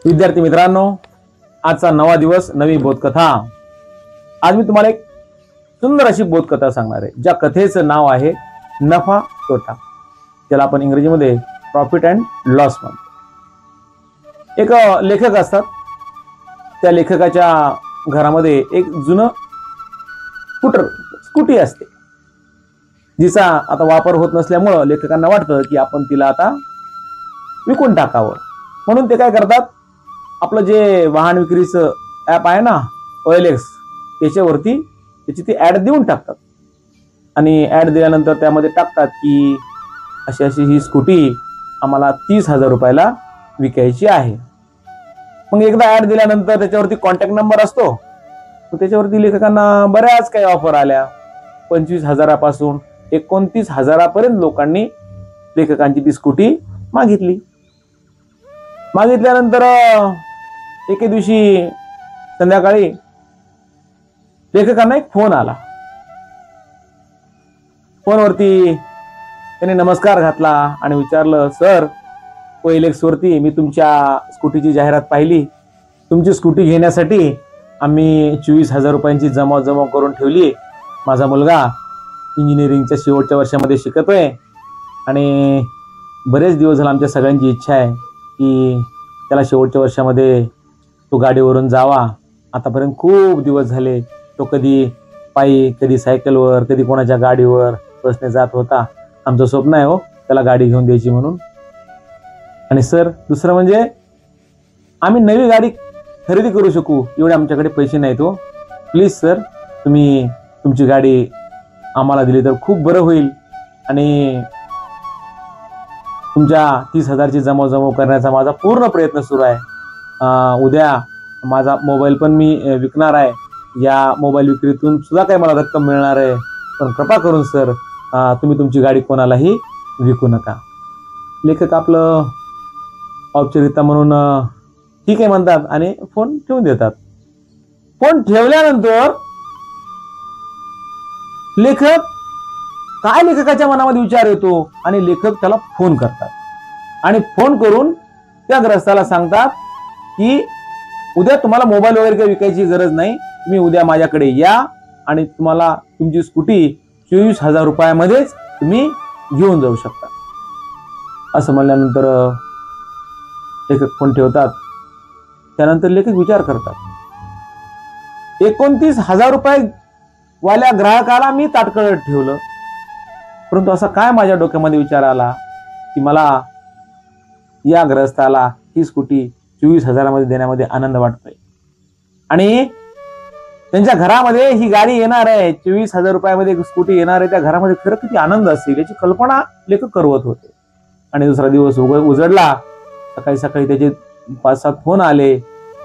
विद्यार्थी मित्रांनो, आजचा नवा दिवस, नवी बोधकथा। आज मी तुम्हाला एक सुंदर अशी बोधकथा सांगणार आहे, ज्या कथेचं नाव आहे नफा तोटा, ज्याला आपण इंग्रजीमध्ये प्रॉफिट अँड लॉस म्हणतो। एक लेखक असतात, त्या लेखकाच्या घरामध्ये एक जुनं स्कूटी असते, जिचा आता वापर होत नसल्यामुळे लेखकांना वाटतं की आपण तिला आता विकून टाकावं। म्हणून ते काय करतात, आपलं जे वाहन विक्रीचं ॲप आहे ना, OLX, त्याच्यावरती त्याची ती ॲड देऊन टाकतात। आणि ॲड दिल्यानंतर त्यामध्ये टाकतात की अशी अशी ही स्कूटी आम्हाला 30,000 रुपयाला विकायची आहे। मग एकदा ॲड दिल्यानंतर त्याच्यावरती कॉन्टॅक्ट नंबर असतो, त्याच्यावरती लेखकांना बऱ्याच काही ऑफर आल्या। 25,000 पासून 29,000 पर्यंत लोकांनी लेखकांची ती स्कूटी मागितल्यानंतर एके दिवशी संध्याकाळी लेखकांना एक फोन आला। फोनवरती त्याने नमस्कार घातला आणि विचारलं, सर, OLX वरती मी तुमच्या स्कूटीची जाहिरात पाहिली। तुमची स्कूटी घेण्यासाठी आम्ही 24,000 रुपयांची जमा करून ठेवली। माझा मुलगा इंजिनिअरिंगच्या शेवटच्या वर्षामध्ये शिकतोय आणि बरेच दिवस झाले आमच्या सगळ्यांची इच्छा आहे की त्याला शेवटच्या वर्षामध्ये तो गाडीवरून जावा। आतापर्यंत खूप दिवस झाले तो कधी पायी, कधी सायकलवर, कधी कोणाच्या गाडीवर बसने जात होता। आमचं स्वप्न आहे हो त्याला गाडी घेऊन द्यायची म्हणून। आणि सर, दुसरं म्हणजे आम्ही नवी गाडी खरेदी करू शकू एवढे आमच्याकडे पैसे नाहीत हो। प्लीज सर, तुम्ही तुमची गाडी आम्हाला दिली तर खूप बरं होईल आणि तुमच्या 30,000ची जमा करण्याचा माझा पूर्ण प्रयत्न सुरू आहे। उद्या माझा मोबाईल पण मी विकणार आहे, या मोबाईल विक्रीतून सुद्धा काही मला रक्कम मिळणार आहे। पण कृपा करून सर, तुम्ही तुमची गाडी कोणालाही विकू नका। लेखक आपलं औपचारिकता म्हणून ठीक आहे म्हणतात आणि फोन ठेवून देतात। फोन ठेवल्यानंतर लेखकाच्या मनामध्ये विचार येतो आणि लेखक त्याला फोन करतात आणि फोन करून त्या ग्रस्ताला सांगतात की उद्या तुम्हाला मोबाईल वगैरे काही विकायची गरज नाही, तुम्ही उद्या माझ्याकडे या आणि तुम्हाला तुमची स्कूटी 24,000 रुपयामध्येच तुम्ही घेऊन जाऊ शकता। असं म्हणल्यानंतर लेखक फोन ठेवतात। त्यानंतर लेखक विचार करतात, 29,000 रुपये वाल्या ग्राहकाला मी ताटकळत ठेवलं, परंतु असा काय माझ्या डोक्यामध्ये विचार आला की मला या ग्रहस्थाला ही स्कूटी 24,000 मध्ये देण्यामध्ये आनंद वाटतोय आणि त्यांच्या घरामध्ये ही गाडी येणार आहे, 24,000 रुपयामध्ये स्कूटी येणार आहे, त्या घरामध्ये खरं किती आनंद असेल याची कल्पना लेखक करवत होते। आणि दुसरा दिवस उजडला। सकाळी त्याचे 5-7 फोन आले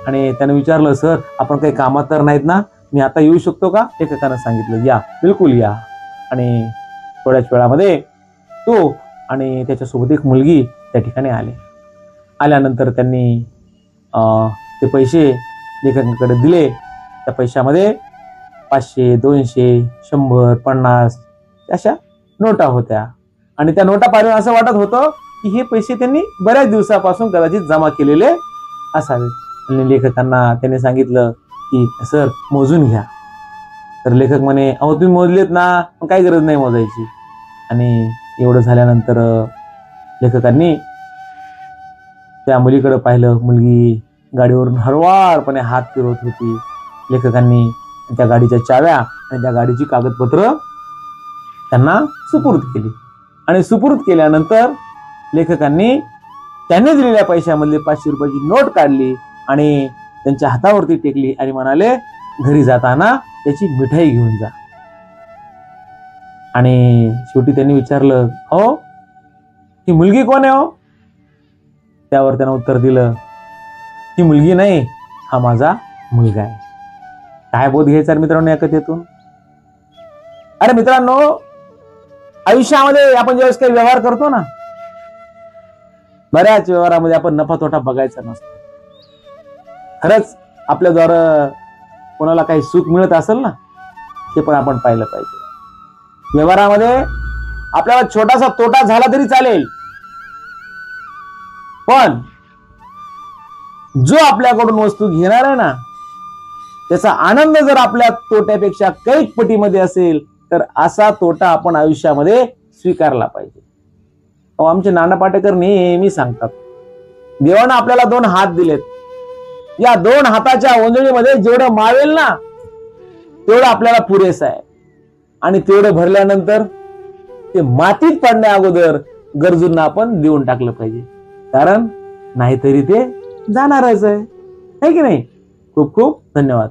आणि त्याने विचारलं, सर, आपण काही कामात तर नाहीत ना, मी आता येऊ शकतो का? लेखकानं सांगितलं, या, बिलकुल या। आणि थोड्याच वेळामध्ये तो आणि त्याच्यासोबत एक मुलगी त्या ठिकाणी आल्यानंतर त्यांनी ते पैसे लेखकाकडे दिले। त्या पैशामध्ये 500, 200, 100, 50 अशा नोटा होत्या आणि त्या नोटा पाहिलं असं वाटत होतं की हे पैसे त्यांनी बऱ्याच दिवसापासून कदाचित जमा केलेले असावेत। आणि लेखकांना त्याने सांगितलं की सर, मोजून घ्या। तर लेखक म्हणे, अहो तुम्ही मोजलेत ना, मग काही गरज नाही मोजायची। आणि एवढं झाल्यानंतर लेखकांनी त्या मुलीकडे पाहिलं। मुलगी गाडीवरून हळुवारपणे हात फिरवत होती। लेखकांनी त्या गाडीच्या चाव्या आणि त्या गाडीची कागदपत्र त्यांना सुपूर्द केली आणि सुपूर्द केल्यानंतर लेखकांनी त्यांनी दिलेल्या पैशामधली 500 रुपयाची नोट काढली आणि त्यांच्या हातावरती टेकली आणि म्हणाले, घरी जाताना त्याची मिठाई घेऊन जा। आणि शेवटी त्यांनी विचारलं, हो, ही मुलगी कोण आहे हो? त्यावर त्यानं उत्तर दिलं, ही मुलगी नाही, हा माझा मुलगा आहे। काय बोध घ्यायचा मित्रांनो या कथेतून? अरे मित्रांनो, आयुष्यामध्ये आपण ज्यावेळेस काही व्यवहार करतो ना, बऱ्याच व्यवहारामध्ये आपण नफा तोटा बघायचा नसतो। खरंच आपल्याद्वारा कोणाला काही सुख मिळत असेल ना, हे पण आपण पाहिलं पाहिजे। व्यवहारामध्ये आपल्याला छोटासा तोटा झाला तरी चालेल, पण जो आपल्याकडून वस्तू घेणार आहे ना, त्याचा आनंद जर आपल्या तोट्यापेक्षा कैक पटीमध्ये असेल तर असा तोटा आपण आयुष्यामध्ये स्वीकारला पाहिजे. आमचे नाना पाटेकर नेहमी सांगतात, देवानं आपल्याला 2 हात दिलेत. या 2 हाताच्या ओंजळीमध्ये जेवढं मावेल ना तेवढं आपल्याला पुरेसं आहे. आणि तेवढं भरल्यानंतर ते मातीत पडण्या अगोदर गरजूंना आपण देऊन टाकलं पाहिजे, कारण नाहीतरी ते जाणारच आहे की नाही. खूप खूप धन्यवाद.